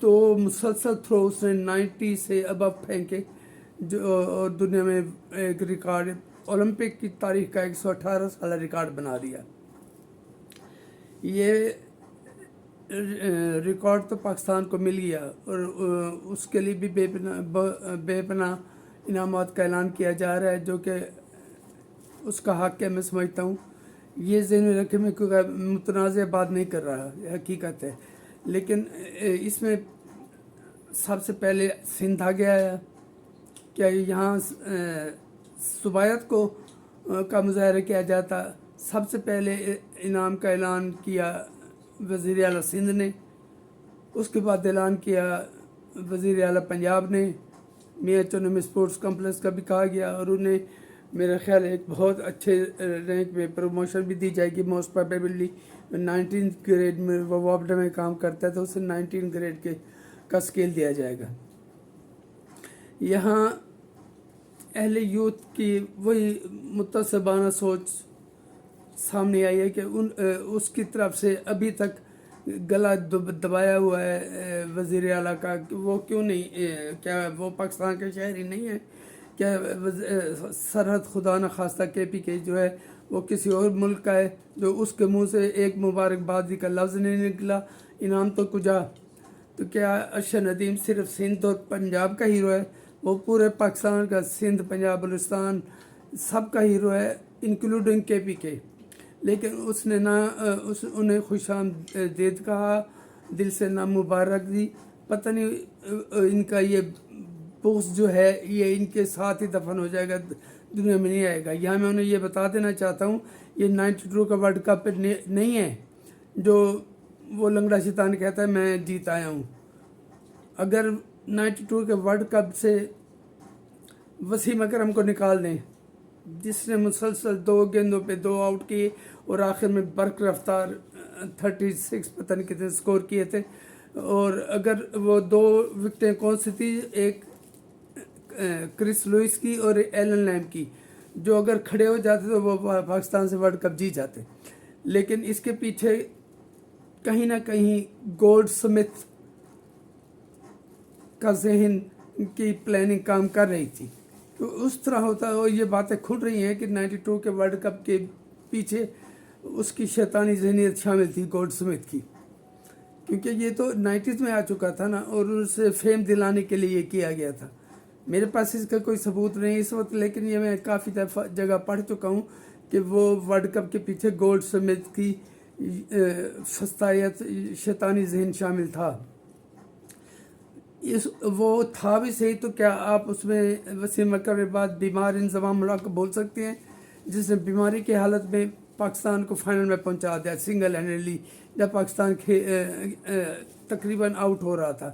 تو مسلسل تھرو اس نے 90 سے ابو پھینکے، جو اور دنیا میں ایک ریکارڈ اولمپک کی تاریخ کا 118 سالہ ریکارڈ بنا دیا۔ یہ ریکارڈ تو پاکستان کو مل گیا اور اس کے لیے بھی بے پناہ انعامات کا اعلان کیا جا رہا ہے، جو کہ اس کا حق ہے، میں سمجھتا ہوں۔ یہ ذہن میں رکھے، میں کوئی متنازع بات نہیں کر رہا، یہ حقیقت ہے، لیکن اس میں سب سے پہلے سندھ آ گیا ہے۔ کیا یہاں صوبائیت کا مظاہرہ کیا جاتا؟ سب سے پہلے انعام کا اعلان کیا وزیر اعلیٰ سندھ نے، اس کے بعد اعلان کیا وزیر اعلیٰ پنجاب نے، میاں چنو میں اسپورٹس کمپلیکس کا بھی کہا گیا، اور انہیں میرا خیال ہے ایک بہت اچھے رینک میں پروموشن بھی دی جائے گی، موسٹ پروبیبلی 19 گریڈ میں، وہ وابڈا میں کام کرتا ہے تو اسے 19 گریڈ کا اسکیل دیا جائے گا۔ یہاں اہل یوتھ کی وہی متعصبانہ سوچ سامنے آئی ہے کہ اس کی طرف سے ابھی تک گلا دبایا ہوا ہے وزیر اعلیٰ کا، کہ وہ کیوں نہیں، کیا وہ پاکستان کے شہری نہیں ہیں؟ کیا سرحد خدا نخواستہ KPK جو ہے وہ کسی اور ملک کا ہے، جو اس کے منہ سے ایک مبارکبادی کا لفظ نہیں نکلا؟ انعام تو کجا؟ تو کیا ارشد ندیم صرف سندھ اور پنجاب کا ہیرو ہے؟ وہ پورے پاکستان کا، سندھ، پنجاب، بلوچستان سب کا ہیرو ہے، انکلوڈنگ KPK۔ لیکن اس نے نہ انہیں خوش آمدید کہا، دل سے نہ مبارک دی۔ پتہ نہیں ان کا یہ بغض جو ہے یہ ان کے ساتھ ہی دفن ہو جائے گا، دنیا میں نہیں آئے گا۔ یہاں میں انہیں یہ بتا دینا چاہتا ہوں، یہ 92 کا ورلڈ کپ نہیں ہے جو وہ لنگڑا شیطان کہتا ہے میں جیت آیا ہوں۔ اگر 92 کے ورلڈ کپ سے وسیم اکرم کو نکال دیں، جس نے مسلسل 2 گیندوں پہ 2 آؤٹ کیے اور آخر میں برق رفتار 36 پتہ نہیں کتنے سکور کیے تھے، اور اگر وہ 2 وکٹیں کون سی تھی، ایک کرس لوئس کی اور ایلن لیم کی، جو اگر کھڑے ہو جاتے تو وہ پاکستان سے ورلڈ کپ جیت جاتے۔ لیکن اس کے پیچھے کہیں نہ کہیں گولڈ سمتھ کا ذہن کی پلاننگ کام کر رہی تھی، تو اس طرح ہوتا ہے۔ اور یہ باتیں کھل رہی ہیں کہ 92 کے ورلڈ کپ کے پیچھے اس کی شیطانی ذہنیت شامل تھی گولڈ سمتھ کی، کیونکہ یہ تو 90s میں آ چکا تھا نا، اور اسے فیم دلانے کے لیے یہ کیا گیا تھا۔ میرے پاس اس کا کوئی ثبوت نہیں اس وقت، لیکن یہ میں کافی دفعہ جگہ پڑھ چکا ہوں کہ وہ ورلڈ کپ کے پیچھے گولڈ سمتھ کی فسطائیت، شیطانی ذہن شامل تھا۔ وہ تھا بھی صحیح، تو کیا آپ اس میں وسیم اکرم کے بعد بیمار انضمام اللہ کو بول سکتے ہیں، جس نے بیماری کی حالت میں پاکستان کو فائنل میں پہنچا دیا سنگل ہینڈلی، جب پاکستان تقریباً آؤٹ ہو رہا تھا،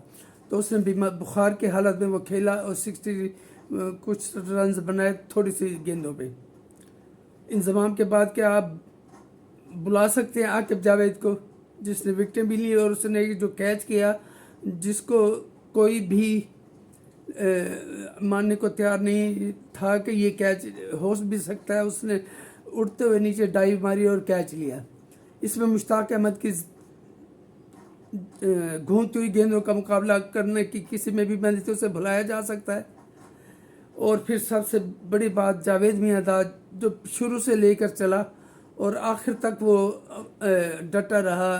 تو اس نے بخار کی حالت میں وہ کھیلا اور 60 کچھ رنز بنائے تھوڑی سی گیندوں پہ۔ انضمام کے بعد کیا آپ بلا سکتے ہیں عاقب جاوید کو، جس نے وکٹیں بھی لی اور اس نے جو کیچ کیا، جس کو کوئی بھی ماننے کو تیار نہیں تھا کہ یہ کیچ ہو بھی سکتا ہے، اس نے اڑتے ہوئے نیچے ڈائیو ماری اور کیچ لیا۔ اس میں مشتاق احمد کی گھومتی ہوئی گیندوں کا مقابلہ کرنے کی کسی میں بھی بندی اسے بھلایا جا سکتا ہے۔ اور پھر سب سے بڑی بات جاوید میاں جو شروع سے لے کر چلا اور آخر تک وہ ڈٹا رہا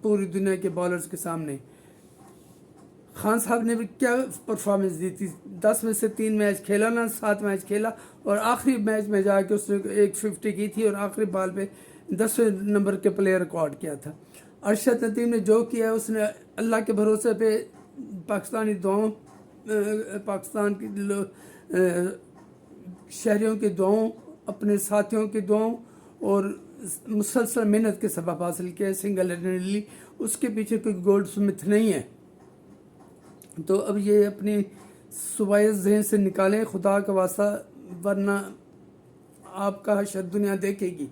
پوری دنیا کے بالرز کے سامنے۔ خان صاحب نے بھی کیا پرفارمنس دی تھی، 10 میں سے 3 میچ کھیلا نا، 7 میچ کھیلا، اور آخری میچ میں جا کے اس نے ایک 50 کی تھی اور آخری بال پہ 10ویں نمبر کے پلیئر ریکارڈ کیا تھا۔ ارشد ندیم نے جو کیا اس نے اللہ کے بھروسے پہ پاکستانی دعاؤں، پاکستان کی شہریوں کی دعاؤں، اپنے ساتھیوں کی دعاؤں اور مسلسل محنت کے سبب حاصل کیا سنگل ہینڈلی۔ اس کے پیچھے کوئی گولڈ سمتھ نہیں ہے۔ تو اب یہ اپنی صوبائی ذہن سے نکالیں خدا کا واسطہ، ورنہ آپ کا حشر دنیا دیکھے گی۔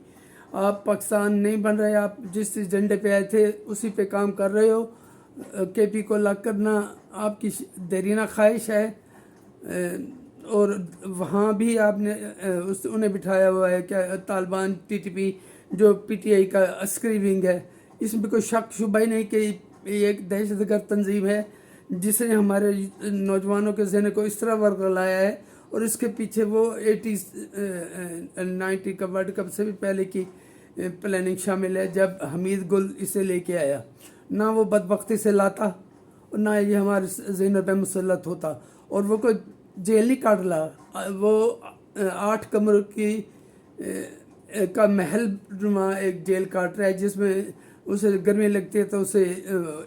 آپ پاکستان نہیں بن رہے، آپ جس ایجنڈے پہ آئے تھے اسی پہ کام کر رہے ہو۔ KP کو الگ کرنا آپ کی دیرینہ خواہش ہے، اور وہاں بھی آپ نے انہیں بٹھایا ہوا ہے کہ طالبان TTP جو PTI کا عسکری ونگ ہے، اس میں کوئی شک شبہ ہی نہیں کہ یہ ایک دہشت گرد تنظیم ہے جس نے ہمارے نوجوانوں کے ذہن کو اس طرح ورگلایا ہے، اور اس کے پیچھے وہ 90 کا ورلڈ کپ سے بھی پہلے کی پلاننگ شامل ہے، جب حمید گل اسے لے کے آیا۔ نہ وہ بدبختی سے لاتا اور نہ یہ ہمارے ذہنوں پہ مسلط ہوتا، اور وہ کوئی جیل نہیں کاٹ رہا، وہ 8 کمروں کی کا محل نما ایک جیل کاٹ رہا ہے، جس میں اسے گرمی لگتی ہے تو اسے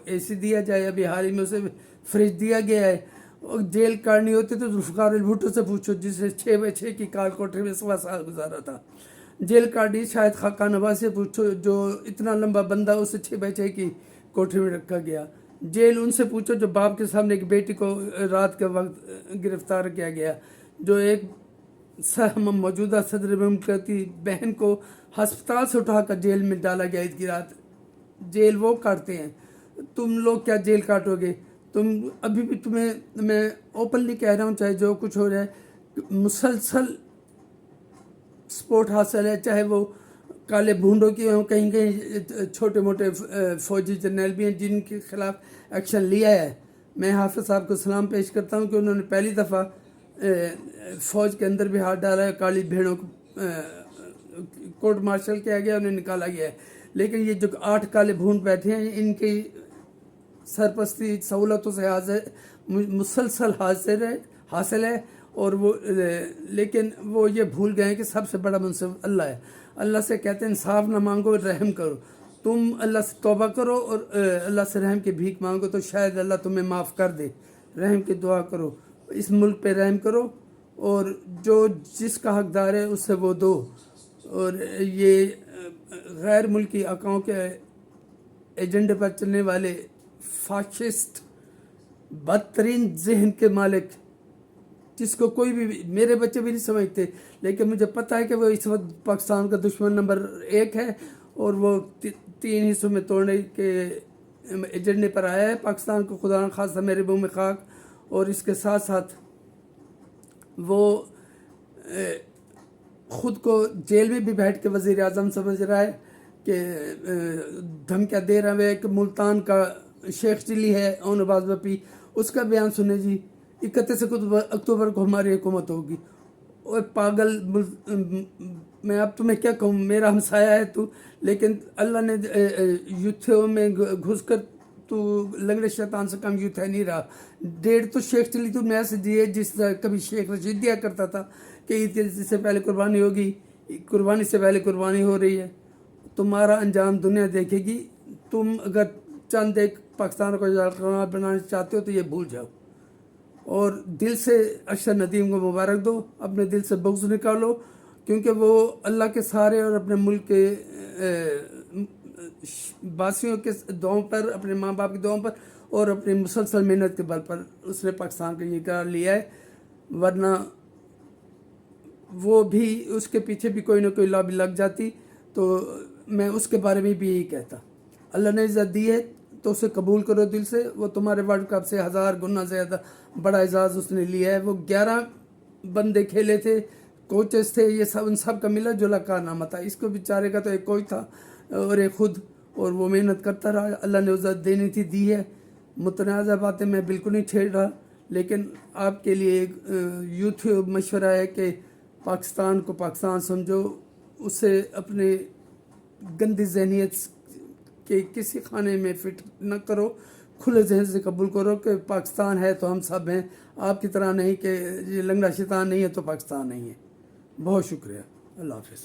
اے سی دیا جائے، ابھی حال ہی میں اسے فریج دیا گیا ہے۔ اور جیل کاٹنی ہوتی تو ذوالفقار علی بھٹو سے پوچھو، جسے 6x6 کی کال کوٹری میں 1.25 سال گزارا تھا۔ جیل کاٹنی شاید خاقان نواز سے پوچھو، جو اتنا لمبا بندہ اسے 6x6 کی کوٹری میں رکھا گیا۔ جیل ان سے پوچھو جو باپ کے سامنے ایک بیٹی کو رات کے وقت گرفتار کیا گیا، جو ایک موجودہ صدر مملکت کی بہن کو ہسپتال سے اٹھا کر جیل میں ڈالا گیا عید کی رات۔ جیل وہ کاٹتے ہیں، تم لوگ کیا جیل کاٹو گے؟ تم ابھی بھی تمہیں میں اوپنلی کہہ رہا ہوں، چاہے جو کچھ ہو جائے، مسلسل سپورٹ حاصل ہے، چاہے وہ کالے بھونڈوں کی ہوں، کہیں کہیں چھوٹے موٹے فوجی جرنیل بھی ہیں جن کے خلاف ایکشن لیا ہے۔ میں حافظ صاحب کو سلام پیش کرتا ہوں کہ انہوں نے پہلی دفعہ فوج کے اندر بھی ہاتھ ڈالا ہے، کالی بھیڑوں کو کورٹ مارشل کیا گیا، انہیں نکالا گیا ہے۔ لیکن یہ جو 8 کالے بھونڈ بیٹھے ہیں، ان کی سرپرستی سہولتوں سے مسلسل حاصل ہے، اور وہ لیکن وہ یہ بھول گئے ہیں کہ سب سے بڑا منصف اللہ ہے۔ اللہ سے کہتے ہیں انصاف نہ مانگو، رحم کرو۔ تم اللہ سے توبہ کرو اور اللہ سے رحم کی بھیک مانگو تو شاید اللہ تمہیں معاف کر دے۔ رحم کی دعا کرو، اس ملک پہ رحم کرو، اور جو جس کا حقدار ہے اس سے وہ دو۔ اور یہ غیر ملکی آقاؤں کے ایجنڈے پر چلنے والے فاشسٹ بدترین ذہن کے مالک، جس کو کوئی بھی، میرے بچے بھی نہیں سمجھتے، لیکن مجھے پتہ ہے کہ وہ اس وقت پاکستان کا دشمن نمبر 1 ہے، اور وہ 3 حصوں میں توڑنے کے ایجنڈے پر آیا ہے پاکستان کو، خدا نخواستہ میرے منہ میں خاک۔ اور اس کے ساتھ ساتھ وہ خود کو جیل میں بھی بیٹھ کے وزیر اعظم سمجھ رہا ہے کہ دھمکیاں دے رہا ہے کہ ملتان کا شیخ چلی ہے اون باز بپی، اس کا بیان سنے جی، 31 اکتوبر کو ہماری حکومت ہوگی۔ اور پاگل، میں اب تمہیں کیا کہوں، میرا ہمسایہ ہے تو، لیکن اللہ نے یوتھوں میں گھس کر تو لنگڑے شیطان سے کم یوتھ ہے نہیں رہا۔ 1.5 تو شیخ چلی تو میں سے دیے، جس طرح کبھی شیخ رشید دیا کرتا تھا کہ عید سے پہلے قربانی ہوگی، قربانی سے پہلے قربانی ہو رہی ہے۔ تمہارا انجام دنیا دیکھے گی۔ تم اگر چند ایک پاکستان کو بنانا چاہتے ہو تو یہ بھول جاؤ، اور دل سے اشرف ندیم کو مبارک دو، اپنے دل سے بغض نکالو، کیونکہ وہ اللہ کے سہارے اور اپنے ملک کے باسیوں کے دعاؤں پر، اپنے ماں باپ کی دعاؤں پر اور اپنی مسلسل محنت کے بل پر اس نے پاکستان کو یہ قرار لیا ہے، ورنہ وہ بھی اس کے پیچھے بھی کوئی نہ کوئی لابی لگ جاتی تو میں اس کے بارے میں بھی یہی کہتا۔ اللہ نے عزت دی ہے تو اسے قبول کرو دل سے، وہ تمہارے ورلڈ کپ سے 1000 گنا زیادہ بڑا اعزاز اس نے لیا ہے۔ وہ 11 بندے کھیلے تھے، کوچز تھے، یہ سب ان سب کا ملا جلا کارنامہ تھا۔ اس کو بیچارے کا تو ایک کوچ تھا اور ایک خود، اور وہ محنت کرتا رہا۔ اللہ نے عزت دینی تھی، دی ہے۔ متنازع باتیں میں بالکل نہیں چھیڑ رہا، لیکن آپ کے لیے ایک یوتھ مشورہ ہے کہ پاکستان کو پاکستان سمجھو، اسے اپنے گندی ذہنیت کے کسی خانے میں فٹ نہ کرو، کھلے ذہن سے قبول کرو کہ پاکستان ہے تو ہم سب ہیں، آپ کی طرح نہیں کہ یہ لنگڑا شیطان نہیں ہے تو پاکستان نہیں ہے۔ بہت شکریہ، اللہ حافظ۔